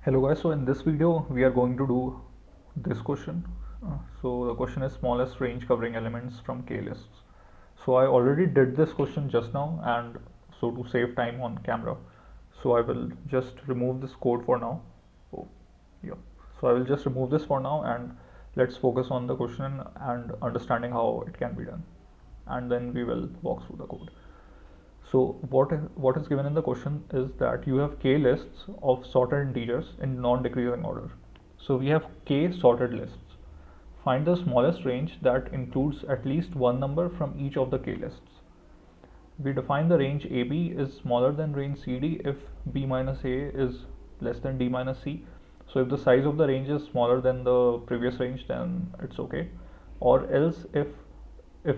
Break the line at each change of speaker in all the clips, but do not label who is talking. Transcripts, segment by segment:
Hello guys, so in this video we are going to do this question. So the question is smallest range covering elements from K lists. So I already did this question just now, and so to save time on camera, so I will just remove this code for now. Oh, yeah. So I will just remove this for now, and let's focus on the question and understanding how it can be done, and then we will walk through the code. So what is given in the question is that you have k lists of sorted integers in non-decreasing order. So we have k sorted lists. Find the smallest range that includes at least one number from each of the k lists. We define the range AB is smaller than range CD if B minus A is less than D minus C. So if the size of the range is smaller than the previous range, then it's okay. Or else if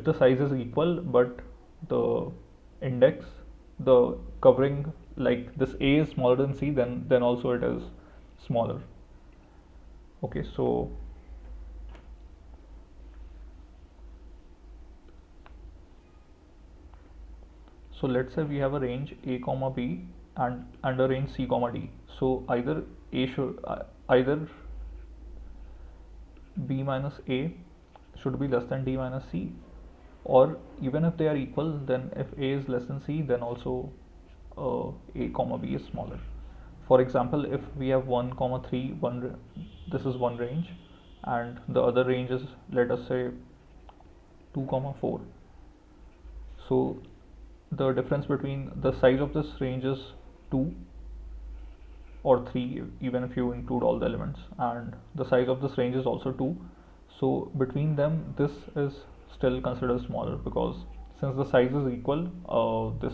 the size is equal but the index, the covering, like this A is smaller than C, then also it is smaller. Okay, so let's say we have a range a comma b and a range c comma d. So either b minus a should be less than d minus c, or even if they are equal, then if a is less than c, then also a comma b is smaller. For example, if we have 1 comma 3, this is one range, and the other range is, let us say, 2 comma 4. So the difference between the size of this range is 2 or 3, even if you include all the elements, and the size of this range is also 2. So between them, this is still considered smaller, because since the size is equal, this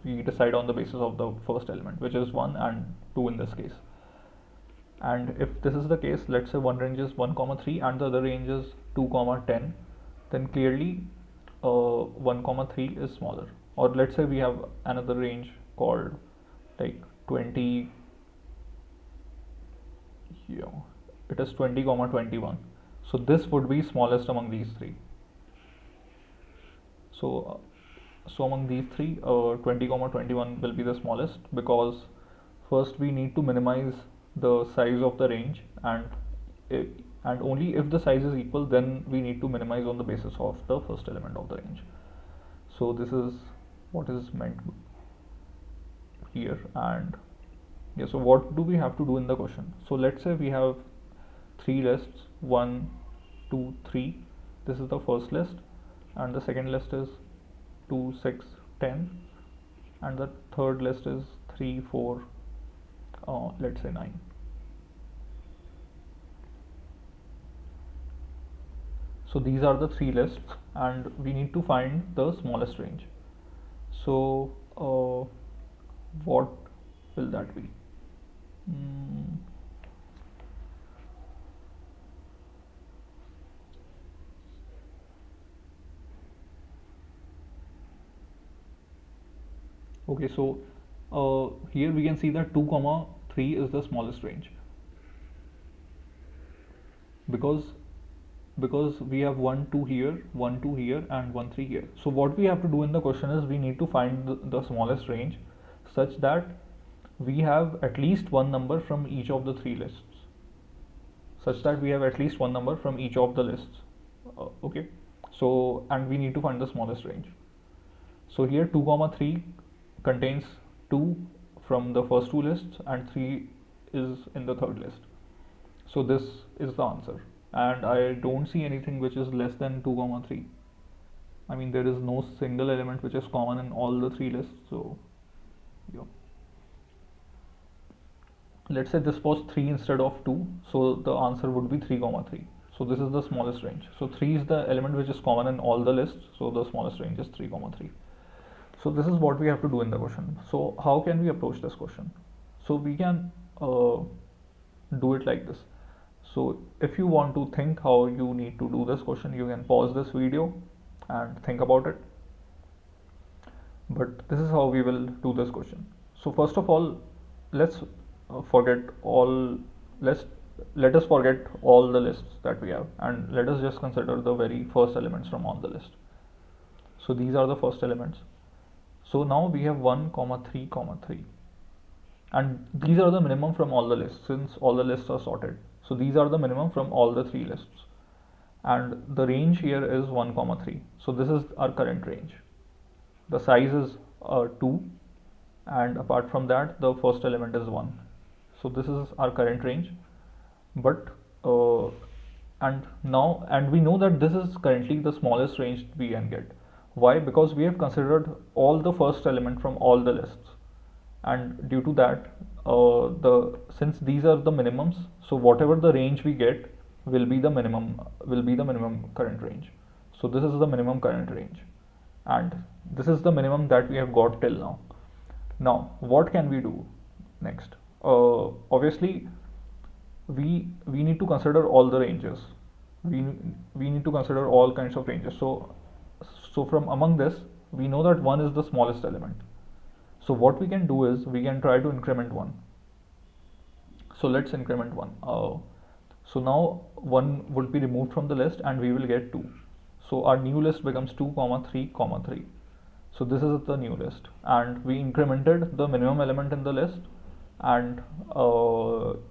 we decide on the basis of the first element, which is 1 and 2 in this case. And if this is the case, let's say one range is 1 comma 3 and the other range is 2 comma 10, then clearly 1 comma 3 is smaller. Or let's say we have another range called like 20, yeah, it is 20 comma 21. So this would be smallest among these three. So among these three, 20 comma 21 will be the smallest, because first we need to minimize the size of the range, and only if the size is equal, then we need to minimize on the basis of the first element of the range. So this is what is meant here. And yeah, so what do we have to do in the question? So let's say we have three lists, 1, 2, 3. This is the first list, and the second list is 2, 6, 10, and the third list is 3, 4, let's say 9. So these are the three lists, and we need to find the smallest range. So what will that be? Okay, so here we can see that 2 comma 3 is the smallest range, because we have 1 2 here, 1 2 here, and 1 3 here. So what we have to do in the question is we need to find the smallest range such that we have at least one number from each of the three lists, okay. So, and we need to find the smallest range. So here 2 comma 3 contains 2 from the first two lists, and 3 is in the third list. So this is the answer, and I don't see anything which is less than 2 comma 3. I mean, there is no single element which is common in all the three lists. So yeah, let's say this was 3 instead of 2, so the answer would be 3 comma 3. So this is the smallest range. So 3 is the element which is common in all the lists, so the smallest range is 3 comma 3. So this is what we have to do in the question. So how can we approach this question? So we can do it like this. So if you want to think how you need to do this question, you can pause this video and think about it. But this is how we will do this question. So first of all, let's forget all let's let us forget all the lists that we have, and let us just consider the very first elements from on the list. So these are the first elements. So now we have 1 comma 3 comma 3. and these are the minimum from all the lists since all the lists are sorted. So these are the minimum from all the three lists, and the range here is 1 comma 3. So this is our current range. The size is 2, and apart from that the first element is 1. So this is our current range, but and we know that this is currently the smallest range we can get. Why? Because we have considered all the first element from all the lists, and due to that, the since these are the minimums, so whatever the range we get will be the minimum current range. So this is the minimum current range, and this is the minimum that we have got till now. Now what can we do next? Obviously we need to consider all the ranges. We need to consider all kinds of ranges. So from among this, we know that 1 is the smallest element. So what we can do is we can try to increment 1. So let's increment 1. So now 1 would be removed from the list and we will get 2. So our new list becomes 2 comma 3 comma 3. So this is the new list, and we incremented the minimum element in the list, and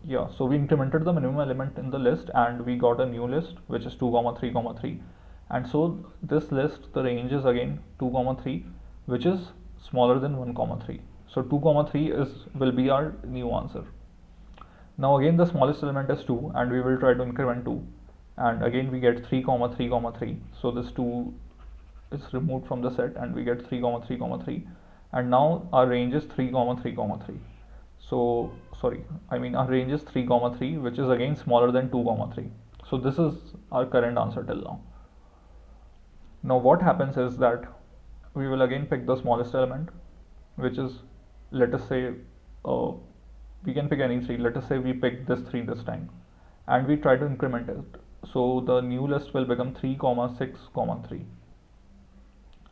yeah, so we incremented the minimum element in the list and we got a new list which is 2 comma 3 comma 3. And so this list, the range is again 2 comma 3, which is smaller than 1 comma 3. So 2 comma 3 will be our new answer. Now again the smallest element is 2 and we will try to increment 2, and again we get 3 comma 3 comma 3. So this 2 is removed from the set and we get 3 comma 3 comma 3, and now our range is 3 comma 3 comma 3. So sorry, I mean our range is 3 comma 3, which is again smaller than 2 comma 3. So this is our current answer till now. Now what happens is that we will again pick the smallest element, which is, let us say, we can pick any 3. Let us say we pick this 3 this time, and we try to increment it. So the new list will become 3 comma 6 comma 3.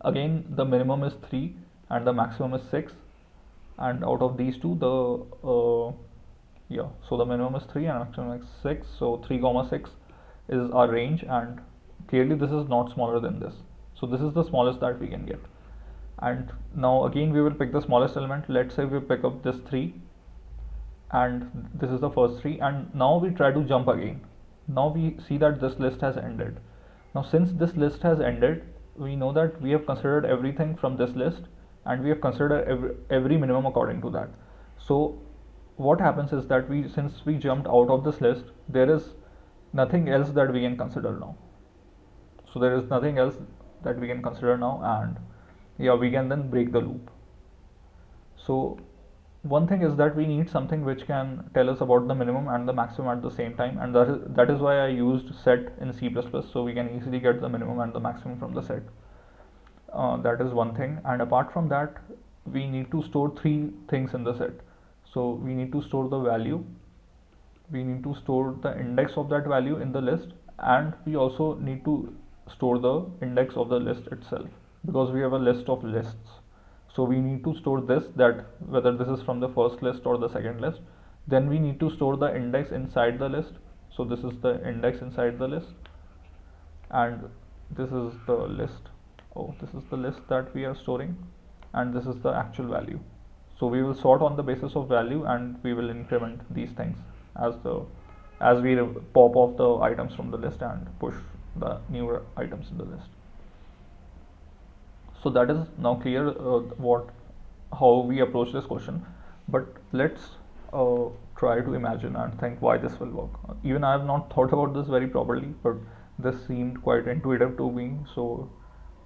Again the minimum is 3 and the maximum is 6, and out of these two, so the minimum is 3 and maximum is 6. So 3 comma 6 is our range, and clearly this is not smaller than this. So this is the smallest that we can get. And now again we will pick the smallest element. Let's say we pick up this 3, and this is the first 3, and now we try to jump again. Now we see that this list has ended. Now since this list has ended, we know that we have considered everything from this list, and we have considered every minimum according to that. So what happens is that since we jumped out of this list, there is nothing else that we can consider now. So there is nothing else that we can consider now, and yeah, we can then break the loop. So one thing is that we need something which can tell us about the minimum and the maximum at the same time, and that is why I used set in C++, so we can easily get the minimum and the maximum from the set. That is one thing, and apart from that, we need to store 3 things in the set. So we need to store the value, we need to store the index of that value in the list, and we also need to store the index of the list itself, because we have a list of lists. So we need to store this, that whether this is from the first list or the second list. Then we need to store the index inside the list. So this is the index inside the list, and this is the list. Oh, this is the list that we are storing, and this is the actual value. So we will sort on the basis of value, and we will increment these things as we pop off the items from the list and push the new items in the list. So that is now clear how we approach this question. But let's try to imagine and think why this will work. Even I have not thought about this very properly, but this seemed quite intuitive to me, so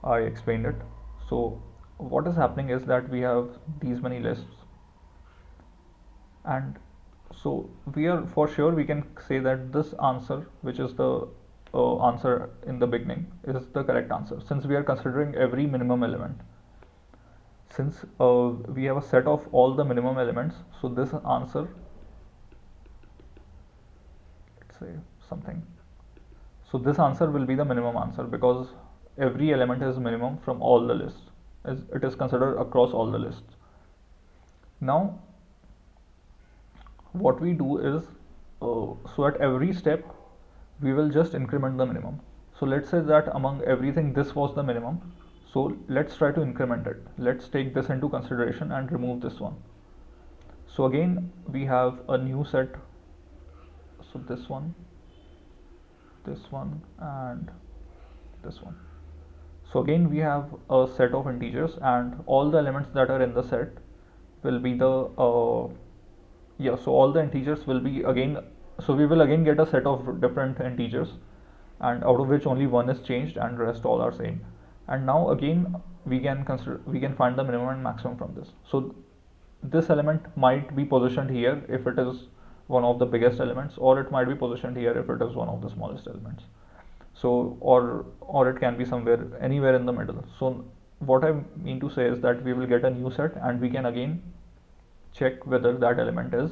I explained it. So what is happening is that we have these many lists, and so we are for sure we can say that this answer, which is the answer in the beginning, is the correct answer, since we are considering every minimum element. Since we have a set of all the minimum elements, so this answer, let's say something, so this answer will be the minimum answer, because every element is minimum from all the lists, as it is considered across all the lists. Now what we do is, so at every step we will just increment the minimum. So let's say that among everything this was the minimum, so let's try to increment it. Let's take this into consideration and remove this one. So again we have a new set, so this one, and this one. So again we have a set of integers, and all the elements that are in the set will be the yeah, so all the integers will be again, so we will again get a set of different integers, and out of which only one is changed and rest all are same. And now again we can find the minimum and maximum from this. So this element might be positioned here if it is one of the biggest elements, or it might be positioned here if it is one of the smallest elements. So or it can be somewhere anywhere in the middle. So what I mean to say is that we will get a new set, and we can again check whether that element is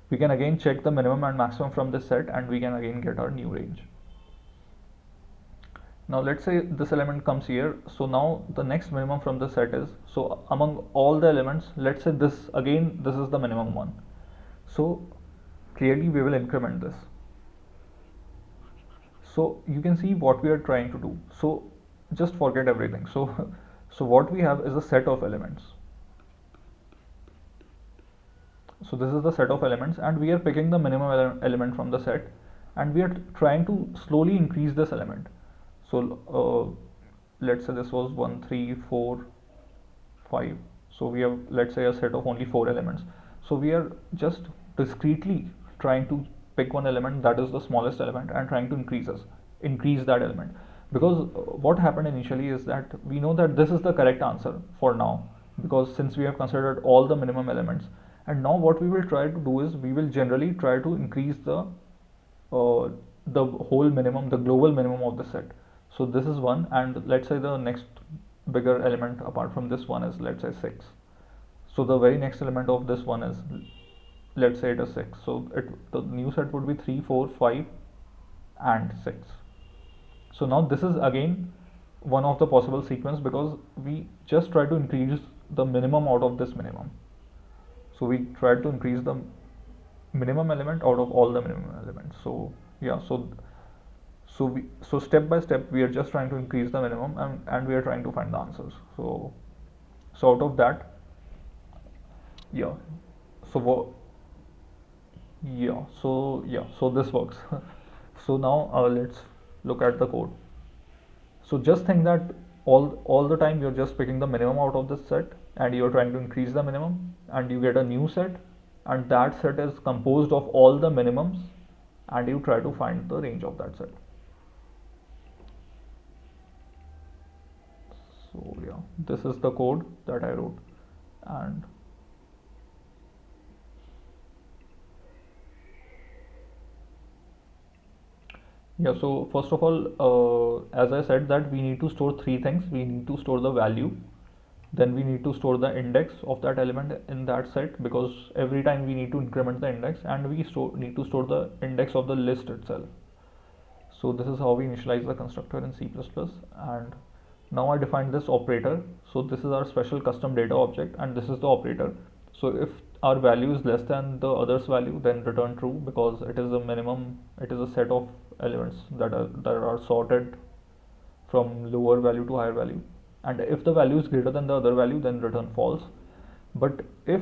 we can again check the minimum and maximum from this set, and we can again get our new range. Now let's say this element comes here. So now the next minimum from the set is, so among all the elements, let's say this again, this is the minimum one. So clearly we will increment this. So you can see what we are trying to do. So just forget everything. So so what we have is a set of elements. So this is the set of elements, and we are picking the minimum element from the set, and we are trying to slowly increase this element. So let's say this was 1 3 4 5. So we have, let's say, a set of only 4 elements. So we are just discretely trying to pick one element that is the smallest element and trying to increase that element, because what happened initially is that we know that this is the correct answer for now, because since we have considered all the minimum elements. And now what we will try to do is we will generally try to increase the whole minimum, the global minimum of the set. So this is 1, and let's say the next bigger element apart from this one is, let's say, 6. So the very next element of this one is, let's say it is 6. So the new set would be 3 4 5 and 6. So now this is again one of the possible sequence, because we just try to increase the minimum out of this minimum. So we try to increase the minimum element out of all the minimum elements. So yeah, so step by step we are just trying to increase the minimum, and we are trying to find the answers. So out of that, yeah, so so this works. So now let's look at the code. So just think that all the time you're just picking the minimum out of this set, and you're trying to increase the minimum, and you get a new set, and that set is composed of all the minimums, and you try to find the range of that set. So yeah, this is the code that I wrote. And yeah, so first of all, as I said, that we need to store 3 things. We need to store the value, then we need to store the index of that element in that set, because every time we need to increment the index, and we need to store the index of the list itself. So this is how we initialize the constructor in C++. And now I defined this operator. So this is our special custom data object, and this is the operator. So if our value is less than the other's value, then return true, because it is a minimum, it is a set of elements that are sorted from lower value to higher value. And if the value is greater than the other value, then return false. But if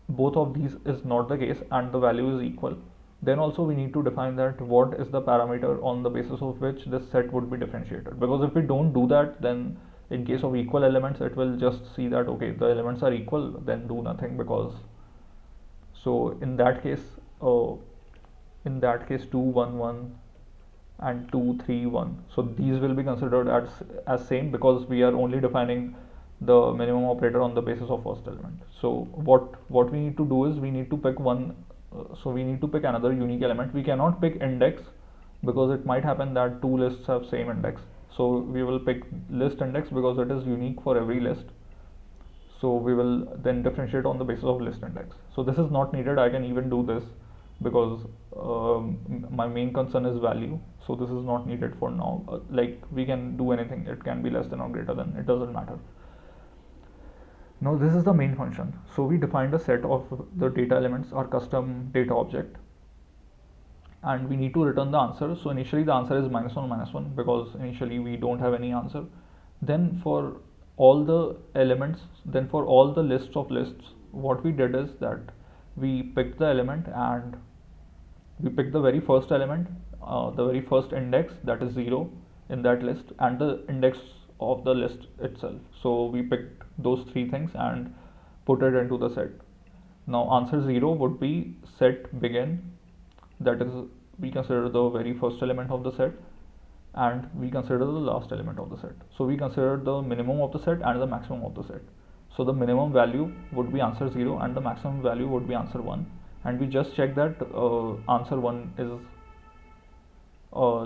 both of these is not the case and the value is equal, then also we need to define that what is the parameter on the basis of which this set would be differentiated. Because if we don't do that, then in case of equal elements, it will just see that okay, the elements are equal, then do nothing. Because so in that case 2 1 1 and 2 3 1, so these will be considered as same, because we are only defining the minimum operator on the basis of first element. So what we need to do is we need to pick one, so we need to pick another unique element. We cannot pick index, because it might happen that 2 lists have same index. So we will pick list index, because it is unique for every list. So we will then differentiate on the basis of list index. So this is not needed. I can even do this, because my main concern is value. So this is not needed for now. Like we can do anything. It can be less than or greater than. It doesn't matter. Now this is the main function. So we defined a set of the data elements, our custom data object, and we need to return the answer. So initially the answer is -1 because initially we don't have any answer. Then for all the elements, then for all the lists of lists, what we did is that we picked the element and we picked the very first element, the very first index, that is 0 in that list, and the index of the list itself. So we picked those three things and put it into the set. Now answer 0 would be set begin, that is, we consider the very first element of the set, and we consider the last element of the set. So we consider the minimum of the set and the maximum of the set. So the minimum value would be answer 0 and the maximum value would be answer 1, and we just check that answer 1 is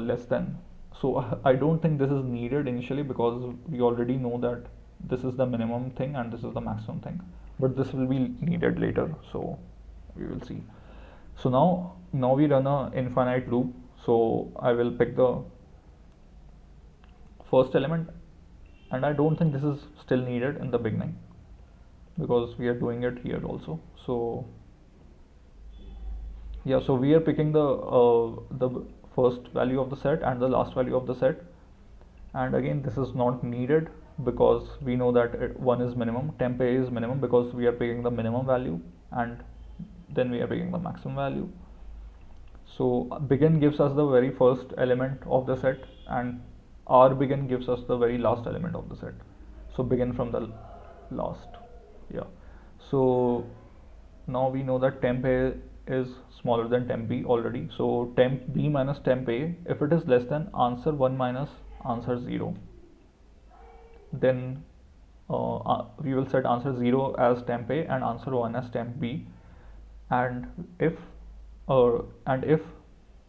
less than. So I don't think this is needed initially because we already know that this is the minimum thing and this is the maximum thing, but this will be needed later, so we will see. So now we run a infinite loop. So I will pick the first element, and I don't think this is still needed in the beginning because we are doing it here also. So yeah, so we are picking the first value of the set and the last value of the set, and again this is not needed because we know that one is minimum, temp a is minimum because we are picking the minimum value, and then we are picking the maximum value. So begin gives us the very first element of the set, and r begin gives us the very last element of the set. So begin from the last. Yeah. So now we know that temp a is smaller than temp b already. So temp b minus temp a, if it is less than answer 1 minus answer 0, then we will set answer 0 as temp a and answer 1 as temp b, and if if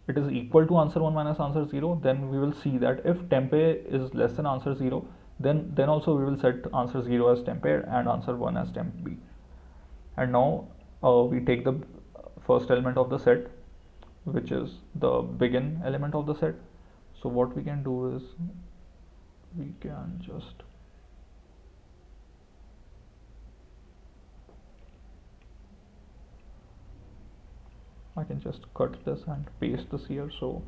it is equal to answer 1 minus answer 0, then we will see that if temp a is less than answer 0, then also we will set answer 0 as temp a and answer 1 as temp b. And now we take the first element of the set, which is the begin element of the set. So what we can do is we can just I can just cut this and paste this here. So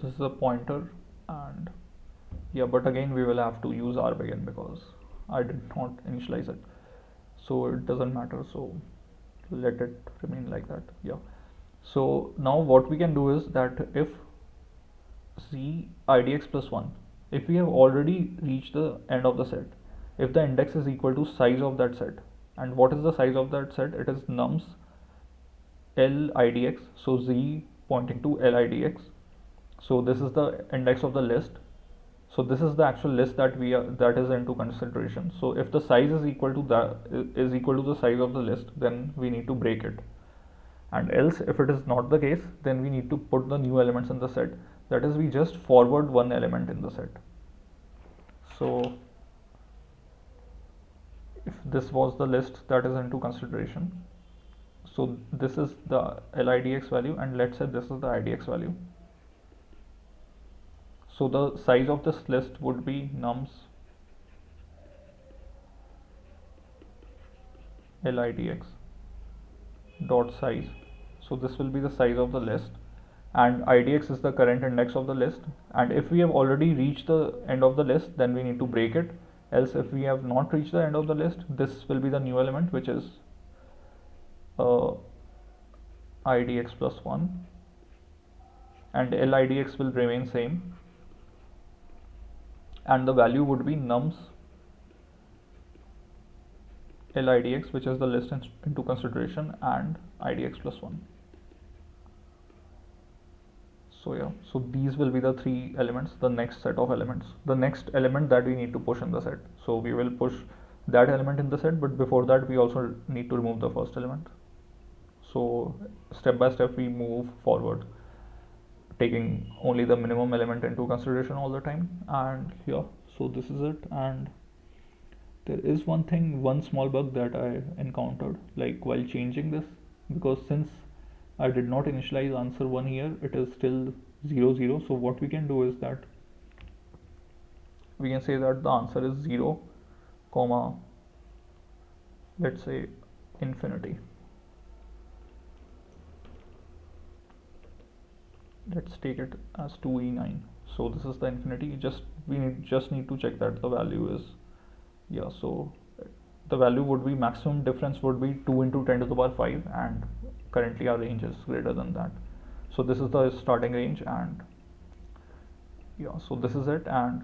this is a pointer, and yeah, but again we will have to use r begin because I did not initialize it, so it doesn't matter, so let it remain like that. Yeah. So now what we can do is that if c idx plus 1, if we have already reached the end of the set, if the index is equal to size of that set, and what is the size of that set? It is nums lidx, so z pointing to lidx. So this is the index of the list. So this is the actual list that that is into consideration. So if the size is equal to the size of the list, then we need to break it, and else if it is not the case, then we need to put the new elements in the set. That is, we just forward one element in the set. So if this was the list that is into consideration, so this is the lidx value, and let's say this is the idx value. So the size of this list would be nums lidx dot size. So this will be the size of the list, and idx is the current index of the list. And if we have already reached the end of the list, then we need to break it. Else if we have not reached the end of the list, this will be the new element, which is idx plus 1, and lidx will remain same, and the value would be nums lidx, which is the list into consideration, and idx plus 1. So yeah, so these will be the three elements, the next set of elements, the next element that we need to push in the set. So we will push that element in the set, but before that we also need to remove the first element. So step by step we move forward, taking only the minimum element into consideration all the time. And yeah, so this is it. And there is one small bug that I encountered, like while changing this, because since I did not initialize answer 1 here, it is still 0 0. So what we can do is that we can say that the answer is 0 comma, let's say, infinity. Let's take it as 2e9. So this is the infinity. Just need to check that the value is, yeah, so the value would be, maximum difference would be 2 into 10 to the power 5, and currently our range is greater than that. So this is the starting range, and yeah, so this is it. And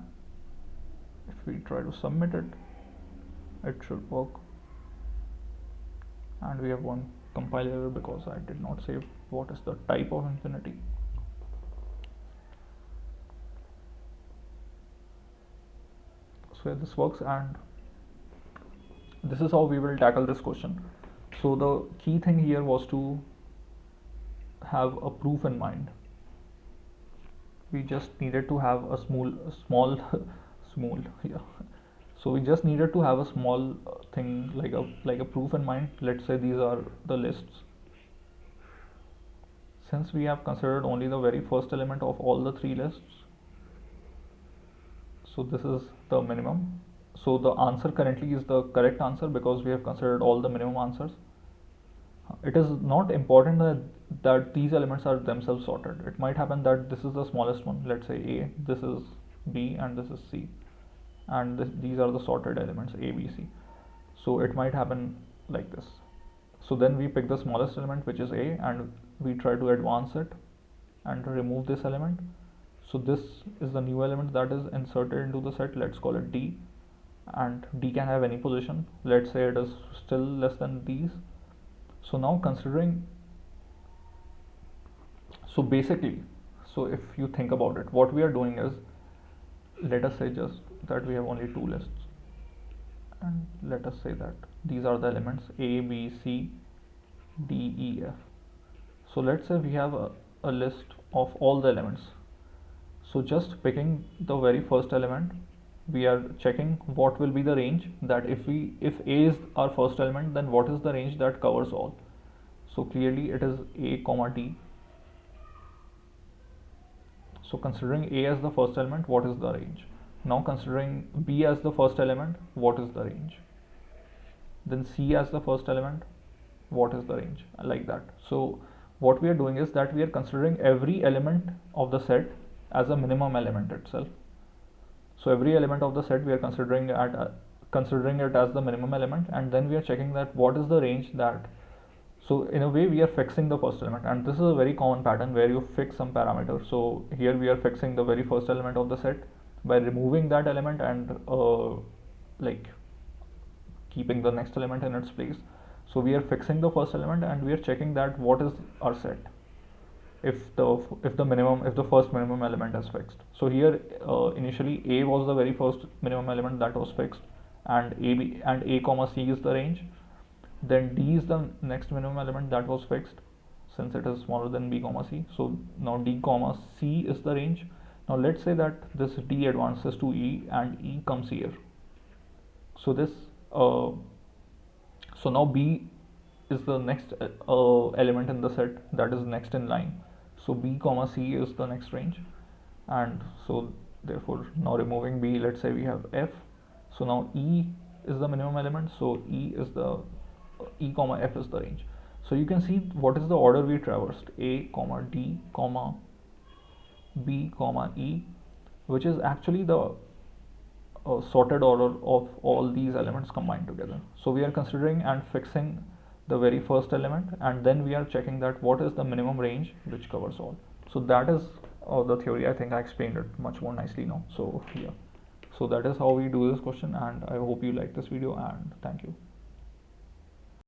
if we try to submit it, it should work. And we have one compile error because I did not say what is the type of infinity. So yeah, this works, and this is how we will tackle this question. So the key thing here was to have a proof in mind. We just needed to have a small small, yeah, so we just needed to have a small thing like a proof in mind. Let's say these are the lists. Since we have considered only the very first element of all the three lists, so this is the minimum. So the answer currently is the correct answer because we have considered all the minimum answers. It is not important that these elements are themselves sorted. It might happen that this is the smallest one, let's say A, this is B, and this is C, and these are the sorted elements A, B, C. So it might happen like this. So then we pick the smallest element, which is A, and we try to advance it and remove this element. So this is the new element that is inserted into the set. Let's call it D, and D can have any position. Let's say it is still less than these. So now considering, so basically, so if you think about it, what we are doing is, let us say just that we have only two lists, and let us say that these are the elements A, B, C, D, E, F. So let's say we have a list of all the elements. So just picking the very first element, we are checking what will be the range, that if A is our first element, then what is the range that covers all. So clearly it is A comma D. So considering A as the first element, what is the range? Now considering B as the first element, what is the range? Then C as the first element, what is the range? Like that. So what we are doing is that we are considering every element of the set as a minimum element itself. So every element of the set we are considering it as the minimum element, and then we are checking that what is the range that. So in a way we are fixing the first element, and this is a very common pattern where you fix some parameter. So here we are fixing the very first element of the set by removing that element and like keeping the next element in its place. So we are fixing the first element and we are checking that what is our set if the first minimum element is fixed. So here initially A was the very first minimum element that was fixed, and A comma C is the range. Then D is the next minimum element that was fixed, since it is smaller than B comma C. So now D comma C is the range. Now let's say that this D advances to E and E comes here. So this so now B is the next element in the set that is next in line. So B comma C is the next range, and so therefore now removing B, let's say we have F. So now E is the minimum element, so E comma F is the range. So you can see what is the order we traversed: A comma D comma B comma E, which is actually the sorted order of all these elements combined together. So we are considering and fixing the very first element, and then we are checking that what is the minimum range which covers all. So that is the theory. I think I explained it much more nicely now. So yeah, so that is how we do this question, and I hope you like this video, and thank you.